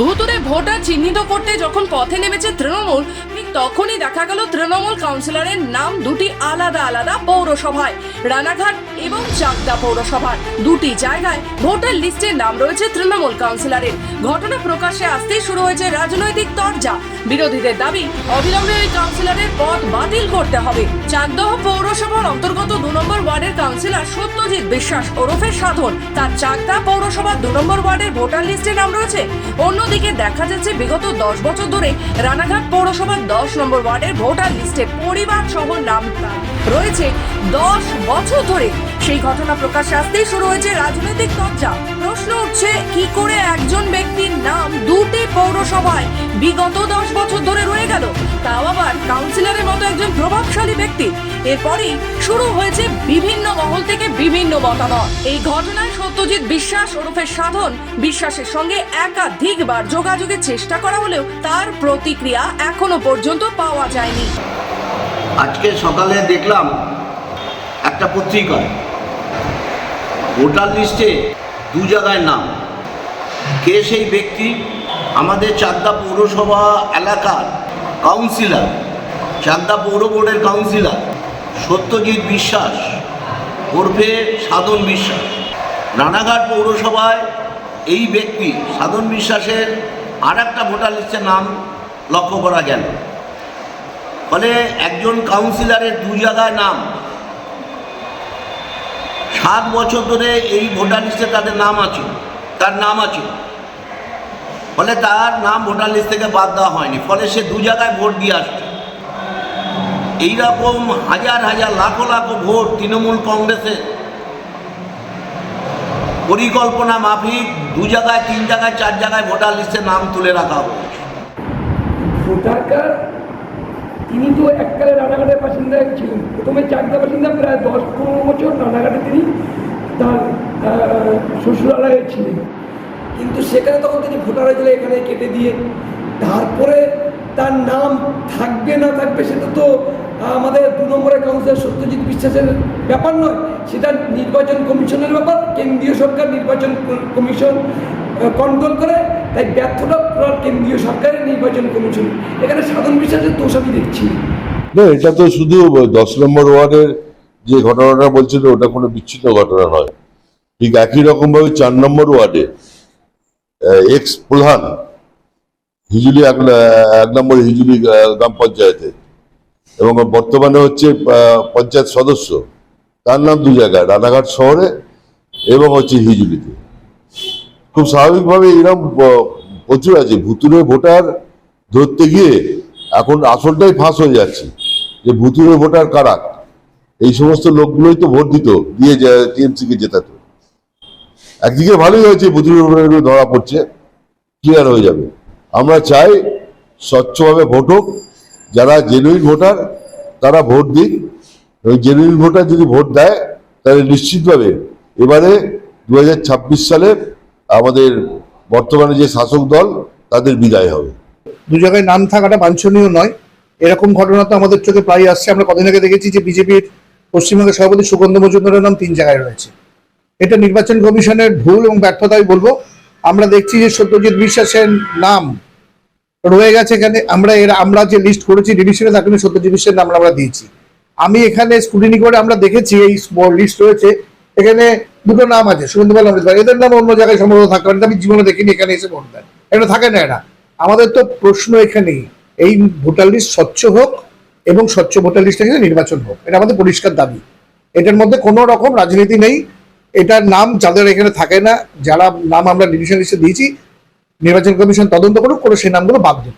ভুতুরে ভোটার চিহ্নিত করতে যখন পথে নেমেছে তৃণমূল, ঠিক তখনই দেখা গেল তৃণমূল কাউন্সিলরের নাম দুটি আলাদা আলাদা পৌরসভায়, রানাঘাট এবং চাকদা পৌরসভার দুটি জায়গায় ভোটার লিস্টে নাম রয়েছে তৃণমূল কাউন্সিলরের। ঘটনা প্রকাশ্যে আসতেই শুরু হয়েছে রাজনৈতিক তরজা। বিরোধীদের দাবি অবিলম্বে ওই কাউন্সিলরের পদ বাতিল করতে হবে। চাকদহ পৌরসভার অন্তর্গত 2 নম্বর ওয়ার্ডের কাউন্সিলর সত্যজিৎ বিশ্বাস ওরফে সাধন, তার চাকদা পৌরসভার 2 নম্বর ওয়ার্ডের ভোটার লিস্টে নাম রয়েছে। অন্যদিকে দেখা যাচ্ছে বিগত 10 বছর ধরে রানাঘাট পৌরসভার 10 নম্বর ওয়ার্ডের ভোটার লিস্টে পরিবার সহ নাম রয়েছে 10 বছর ধরে। সেই ঘটনা প্রকাশ্যে আসতেই শুরু হয়েছে রাজনৈতিক চর্চা। প্রশ্ন উঠছে, কি করে একজন ব্যক্তির নাম দুটি পৌরসভায় বিগত 10 বছর ধরে রয়ে গেল, তাও আবার কাউন্সিলরের মতো একজন প্রভাবশালী ব্যক্তি। এরপরই শুরু হয়েছে বিভিন্ন মহল থেকে বিভিন্ন মতামত। এই ঘটনায় সত্যজিৎ বিশ্বাস ওরফে সাধন বিশ্বাসের সঙ্গে একাধিকবার যোগাযোগের চেষ্টা করা হলেও তার প্রতিক্রিয়া এখনো পর্যন্ত পাওয়া যায়নি। আজকে সকালে দেখলাম একটা পত্রিকায় ভোটার লিস্টে 2 জায়গায় নাম। কে সেই ব্যক্তি? আমাদের চাকদা পৌরসভা এলাকার কাউন্সিলর, চাকদা পৌর বোর্ডের কাউন্সিলর সত্যজিৎ বিশ্বাস ওরফে সাধন বিশ্বাস। রানাঘাট পৌরসভায় এই ব্যক্তি সাধন বিশ্বাসের আর একটা ভোটার লিস্টে নাম লক্ষ্য করা গেল। ফলে একজন কাউন্সিলরের 2 জায়গায় নাম, 7 বছর ধরে এই ভোটার লিস্টে তার নাম আছে, ফলে তার নাম ভোটার লিস্ট থেকে বাদ দেওয়া হয়নি। ফলে সে 2 জায়গায় ভোট দিয়ে আসছে। এইরকম হাজার হাজার লাখো লাখো ভোট তৃণমূল কংগ্রেসের পরিকল্পনা মাফিক 2 জায়গায় 3 জায়গায় 4 জায়গায় ভোটার লিস্টে নাম তুলে রাখা হয়েছে। ভোটার কার্ড তিনি তো এককালে রানাঘাটের বাসিন্দা ছিলেন, প্রথমে চাকদা বাসিন্দা, প্রায় 10-15 বছর রানাঘাটে তিনি তার শ্বশুরালয়ে ছিলেন। কিন্তু সেখানে তখন তিনি ভোটার হয়েছিল, এখানে কেটে দিয়ে তারপরে তার নাম থাকবে না থাকবে সেটা তো আমাদের 2 নম্বরের কাউন্সিলর সত্যজিৎ বিশ্বাসের ব্যাপার নয়, সেটা নির্বাচন কমিশনের ব্যাপার। কেন্দ্রীয় সরকার নির্বাচন কমিশন কন্ট্রোল করে, তাই ব্যর্থতা কেন্দ্রীয় সরকারের নির্বাচন কমিশন। এখানে সাধারণ বিশ্বাসের দোষ আমি দেখছি না। এটা তো শুধু 10 নম্বর ওয়ার্ডের যে ঘটনাটা বলছিল ওটা কোনো বিচ্ছিন্ন ঘটনা নয়। ঠিক একই রকম ভাবে 4 নম্বর ওয়ার্ডে এক্স প্রধান হিজুলি 1 নম্বর হিজুলি গ্রাম পঞ্চায়েতে এবং বর্তমানে হচ্ছে পঞ্চায়েত সদস্য, তার নাম 2 জায়গায়, রানাঘাট শহরে এবং হচ্ছে হিজুলিতে। খুব স্বাভাবিকভাবে এরকম প্রচুর আছে। ভুতুরে ভোটার ধরতে গিয়ে এখন আসলটাই ফাঁস হয়ে যাচ্ছে যে ভুতুরে ভোটার কারা। এই সমস্ত লোকগুলোই তো ভোট দিত, দিয়ে টিএমসিকে জেতাতো। একদিকে ভালোই হয়েছে, ভুতুরে ভোটারগুলো ধরা পড়ছে, ক্লিয়ার হয়ে যাবে। আমরা চাই স্বচ্ছভাবে ভোট হোক, যারা জেনুইন ভোটার তারা ভোট দিক। ওই জেনুইন ভোটার যদি ভোট দেয় তাহলে নিশ্চিতভাবে এবারে 2026 সালে আমাদের বর্তমানে যে শাসক দল তাদের বিদায় হবে। 2 জায়গায় নাম থাকাটা বাঞ্ছনীয় নয়। এরকম ঘটনা তো আমাদের চোখে প্রায় আসছে। আমরা কদিন আগে দেখেছি যে বিজেপির পশ্চিমবঙ্গের সভাপতি সুগন্ধ মজুমদারের নাম 3 জায়গায় রয়েছে। এটা নির্বাচন কমিশনের ভুল এবং ব্যর্থতাই বলবো। আমরা দেখছি যে সত্যজিৎ বিশ্বাসের নাম রয়ে গেছে এখানে। আমরা যে লিস্ট করেছি ডিভিশনে, তার জন্য সত্যজিৎ বিশ্বাসের নাম আমরা দিয়েছি। আমি এখানে স্ক্রুটিনি করে আমরা দেখেছি এই লিস্ট রয়েছে, এখানে 2টো নাম আছে, সুগন্ধ বল অমৃত, এদের নাম অন্য জায়গায় সম্ভবত থাকতে পারে, আমি জীবনে দেখিনি এখানে এসে ভোট দেন। এটা থাকে না। এটা আমাদের তো প্রশ্ন এখানেই, এই ভোটার লিস্ট স্বচ্ছ হোক এবং স্বচ্ছ ভোটার লিস্ট থেকে নির্বাচন হোক, এটা আমাদের পরিষ্কার দাবি। এটার মধ্যে কোনো রকম রাজনীতি নেই। এটার নাম যাদের এখানে থাকে না, যারা নাম আমরা ডিভিশন লিস্টে দিয়েছি, নির্বাচন কমিশন তদন্ত করুক, করে সেই নামগুলো বাদ দিন।